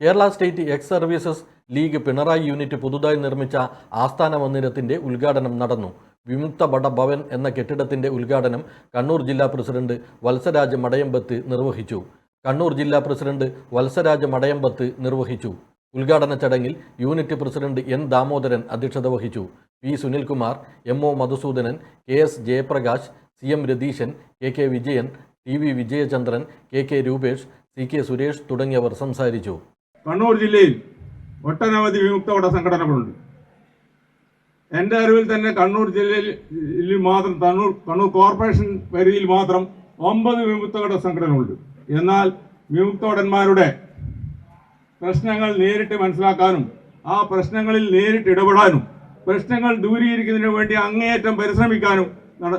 Kerala state X services league Pinarayi unit പുതുതായി നിർമ്മിച്ച ആസ്ഥാന മന്ദിരത്തിന്റെ ഉദ്ഘാടനം നടന്നു. വിമുക്ത ഭട ഭവൻ എന്ന കെട്ടിടത്തിന്റെ ഉദ്ഘാടനം കണ്ണൂർ ജില്ലാ പ്രസിഡന്റ് വത്സരാജ് മടയമ്പത്ത് നിർവഹിച്ചു. ഉദ്ഘാടന ചടങ്ങിൽ യൂണിറ്റ് പ്രസിഡന്റ് എൻ ദാമോദരൻ അധ്യക്ഷത വഹിച്ചു. P Sunilkumar, MO Madhusudanan, KS Jayaprakash, CM Ratheeshan, KK Vijayan, TV Vijayachandran, KK Rupesh, CK Suresh തുടങ്ങിയവർ സംസാരിച്ചു. കണ്ണൂർ ജില്ലയിൽ ഒട്ടനവധി വിമുക്ത ഭട സംഘടനകളുണ്ട്. എൻ്റെ അറിവിൽ തന്നെ കണ്ണൂർ ജില്ലയിൽ മാത്രം കണ്ണൂർ കോർപ്പറേഷൻ പരിധിയിൽ മാത്രം 9 വിമുക്ത ഭട സംഘടനകളുണ്ട്. എന്നാൽ വിമുക്ത ഭടന്മാരുടെ പ്രശ്നങ്ങൾ നേരിട്ട് മനസ്സിലാക്കാനും ആ പ്രശ്നങ്ങളിൽ നേരിട്ട് ഇടപെടാനും പ്രശ്നങ്ങൾ ദൂരീകരിക്കുന്നതിന് വേണ്ടി അങ്ങേയറ്റം പരിശ്രമിക്കാനും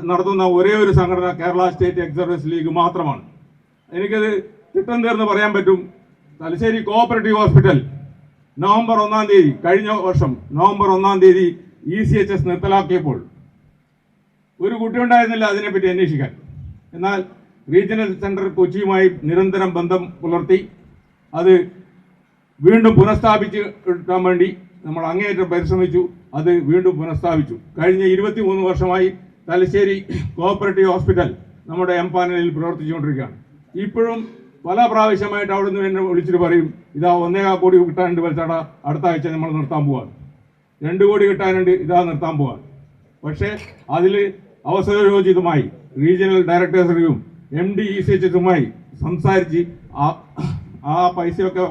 നടത്തുന്ന ഒരേ ഒരു സംഘടന Kerala state X services league മാത്രമാണ്. എനിക്കത് തിട്ടം തീർന്ന് പറയാൻ പറ്റും. തലശ്ശേരി കോഓപ്പറേറ്റീവ് ഹോസ്പിറ്റൽ നവംബർ 1-ാം തീയതി, കഴിഞ്ഞ വർഷം നവംബർ 1-ാം തീയതി ECHS നിർത്തലാക്കിയപ്പോൾ ഒരു കുട്ടി ഉണ്ടായിരുന്നില്ല അതിനെപ്പറ്റി അന്വേഷിക്കാൻ. എന്നാൽ റീജിയണൽ സെൻറ്റർ കൊച്ചിയുമായി നിരന്തരം ബന്ധം പുലർത്തി അത് വീണ്ടും പുനഃസ്ഥാപിച്ച് എടുക്കാൻ വേണ്ടി നമ്മൾ അങ്ങേയറ്റം പരിശ്രമിച്ചു. അത് വീണ്ടും പുനഃസ്ഥാപിച്ചു. കഴിഞ്ഞ 23 വർഷമായി തലശ്ശേരി കോഓപ്പറേറ്റീവ് ഹോസ്പിറ്റൽ നമ്മുടെ എംപാനലിൽ പ്രവർത്തിച്ചുകൊണ്ടിരിക്കുകയാണ്. ഇപ്പോഴും പല പ്രാവശ്യമായിട്ട് അവിടെ നിന്ന് എന്നെ വിളിച്ചിട്ട് പറയും, ഇതാ 1.25 കോടി കിട്ടാനുണ്ട് വത്സടാ, അടുത്ത ആഴ്ച നമ്മൾ നിർത്താൻ പോവാണ്. 2 കോടി കിട്ടാനുണ്ട്, ഇതാ നിർത്താൻ പോവാണ്. പക്ഷേ അതിൽ അവസരോചിതമായി റീജിയണൽ ഡയറക്ടേഴ്സിനെയും MD ECHSുമായി സംസാരിച്ച് ആ പൈസയൊക്കെ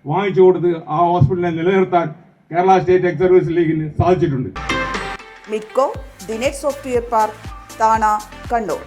വാങ്ങിച്ചു കൊടുത്ത് ആ ഹോസ്പിറ്റലിനെ നിലനിർത്താൻ കേരള സ്റ്റേറ്റ് എക്സ് സർവീസ് ലീഗിന് സാധിച്ചിട്ടുണ്ട്. Midco the net software park Thana, Kannur.